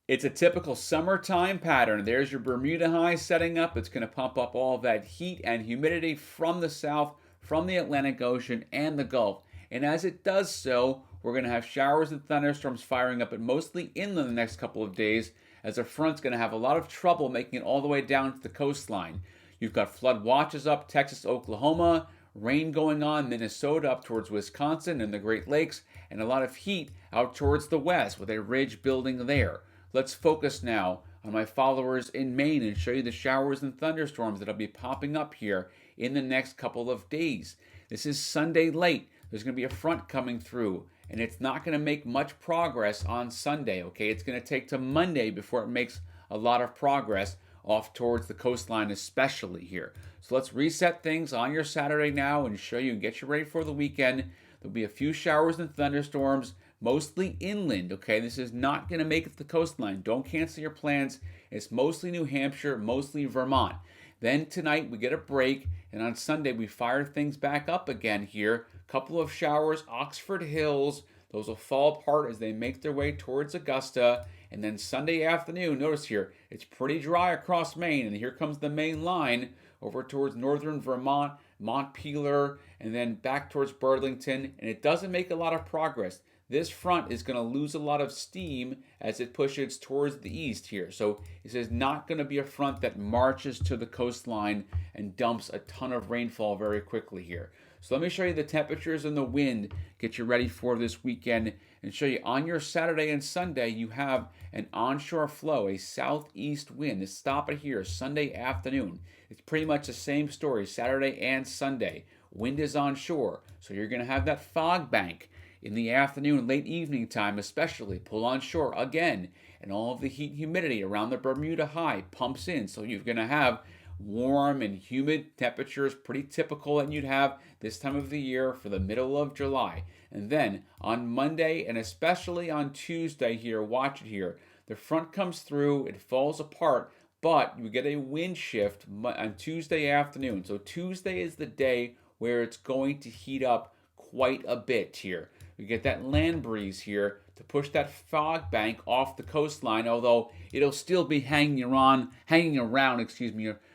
It's a typical summertime pattern. There's your Bermuda High setting up. It's going to pump up all of that heat and humidity from the south, from the Atlantic Ocean and the Gulf. And as it does so, we're going to have showers and thunderstorms firing up, but mostly inland the next couple of days, as the front's going to have a lot of trouble making it all the way down to the coastline. You've got flood watches up Texas, Oklahoma, rain going on Minnesota up towards Wisconsin and the Great Lakes, and a lot of heat out towards the west with a ridge building there. Let's focus now on my followers in Maine and show you the showers and thunderstorms that'll be popping up here in the next couple of days. This is Sunday late. There's going to be a front coming through, and it's not going to make much progress on Sunday, okay? It's going to take to Monday before it makes a lot of progress off towards the coastline, especially here. So let's reset things on your Saturday now and show you and get you ready for the weekend. There'll be a few showers and thunderstorms, mostly inland, okay? This is not going to make it to the coastline. Don't cancel your plans. It's mostly New Hampshire, mostly Vermont. Then tonight we get a break, and on Sunday we fire things back up again here. Couple of showers, Oxford Hills. Those will fall apart as they make their way towards Augusta. And then Sunday afternoon, notice here, it's pretty dry across Maine, and here comes the main line over towards northern Vermont, Montpelier, and then back towards Burlington, and it doesn't make a lot of progress. This front is going to lose a lot of steam as it pushes towards the east here. So this is not going to be a front that marches to the coastline and dumps a ton of rainfall very quickly here. So let me show you the temperatures and the wind, get you ready for this weekend, and show you on your Saturday and Sunday you have an onshore flow, a southeast wind. Let's stop it here, Sunday afternoon. It's pretty much the same story, Saturday and Sunday. Wind is onshore, so you're going to have that fog bank in the afternoon, late evening time especially, pull on shore again, and all of the heat and humidity around the Bermuda High pumps in, so you're going to have warm and humid temperatures, pretty typical that you'd have this time of the year for the middle of July. And then on Monday and especially on Tuesday here, watch it here, the front comes through, it falls apart, but you get a wind shift on Tuesday afternoon. So Tuesday is the day where it's going to heat up quite a bit here. We get that land breeze here to push that fog bank off the coastline, although it'll still be hanging around,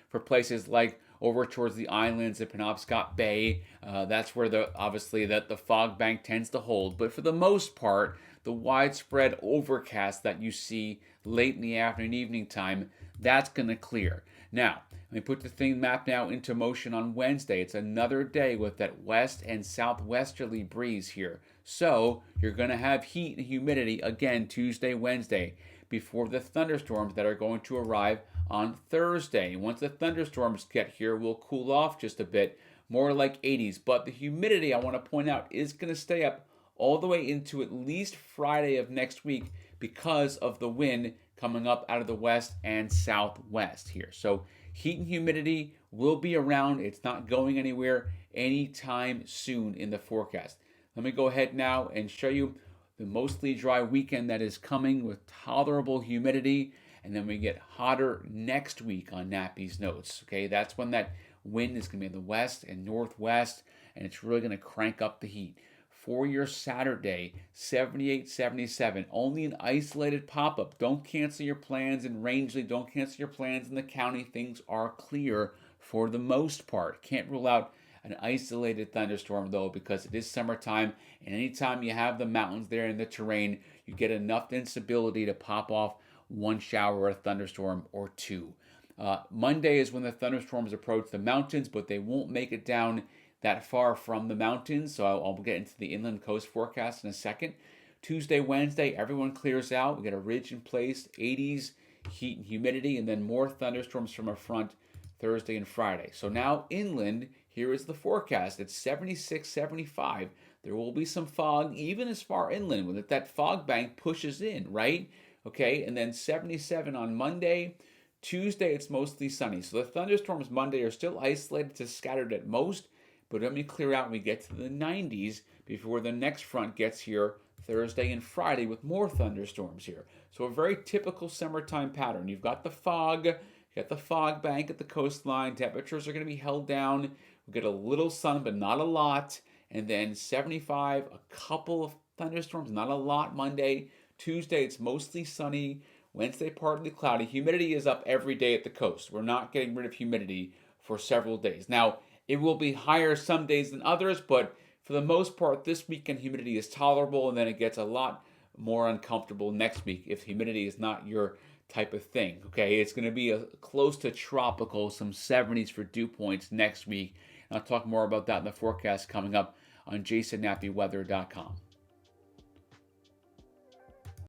for places like over towards the islands of Penobscot Bay. That's where the fog bank tends to hold. But for the most part, the widespread overcast that you see late in the afternoon, evening time, that's going to clear. Now, let me put the thing map now into motion on Wednesday. It's another day with that west and southwesterly breeze here. So you're going to have heat and humidity again Tuesday, Wednesday, before the thunderstorms that are going to arrive on Thursday. Once the thunderstorms get here, we'll cool off just a bit, more like 80s. But the humidity, I want to point out, is going to stay up all the way into at least Friday of next week because of the wind coming up out of the west and southwest here. So heat and humidity will be around. It's not going anywhere anytime soon in the forecast. Let me go ahead now and show you the mostly dry weekend that is coming with tolerable humidity, and then we get hotter next week on Nappy's notes. Okay, that's when that wind is going to be in the west and northwest, and it's really going to crank up the heat. For your Saturday, 78, 77, only an isolated pop-up. Don't cancel your plans in Rangeley. Don't cancel your plans in the county. Things are clear for the most part. Can't rule out an isolated thunderstorm though, because it is summertime, and anytime you have the mountains there in the terrain, you get enough instability to pop off one shower or a thunderstorm or two. Monday is when the thunderstorms approach the mountains, but they won't make it down that far from the mountains, so I'll get into the inland coast forecast in a second. Tuesday, Wednesday, everyone clears out. We get a ridge in place, 80s, heat and humidity, and then more thunderstorms from a front Thursday and Friday. So now inland, here is the forecast. It's 76, 75. There will be some fog even as far inland when that fog bank pushes in, right? Okay, and then 77 on Monday. Tuesday, it's mostly sunny. So the thunderstorms Monday are still isolated to scattered at most, but let me clear out and we get to the 90s before the next front gets here Thursday and Friday with more thunderstorms here. So a very typical summertime pattern. You've got the fog, you got the fog bank at the coastline. Temperatures are going to be held down. We get a little sun, but not a lot. And then 75, a couple of thunderstorms, not a lot Monday. Tuesday, it's mostly sunny Wednesday, partly cloudy. Humidity is up every day at the coast. We're not getting rid of humidity for several days. Now, it will be higher some days than others, but for the most part, this weekend humidity is tolerable, and then it gets a lot more uncomfortable next week if humidity is not your type of thing. Okay, it's going to be close to tropical, some 70s for dew points next week. And I'll talk more about that in the forecast coming up on jasonnaptyweather.com.